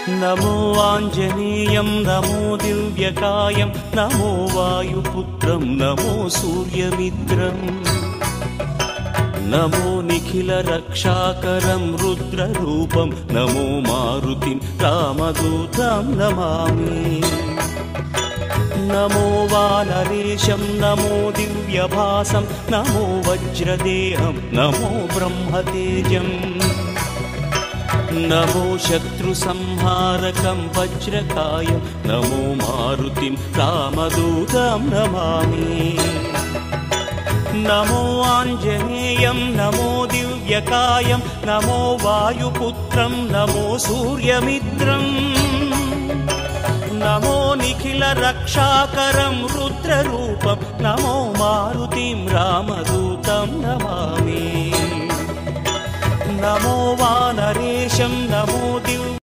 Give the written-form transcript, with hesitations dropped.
नमो आञ्जनेयं नमो दिव्यकायं नमो वायुपुत्रं नमो सूर्यमित्रम् नमो निखिलरक्षाकरं रुद्ररूपं नमो मारुतिं रामदूतं Namami नमो वानरेशं नमो दिव्यभासं नमो वज्रदेहं नमो ब्रह्मतेजम् नमो शत्रुसंहारकं वज्रकायं नमो मारुतिं रामदूतं Namami नमो आञ्जनेयं नमो दिव्यकायं नमो वायुपुत्रं नमो सूर्यमित्रम् नमो निखिलरक्षाकरं रुद्ररूपं नमो मारुतिं रामदूतं Namami नमो वानरेशं नमो दिव्य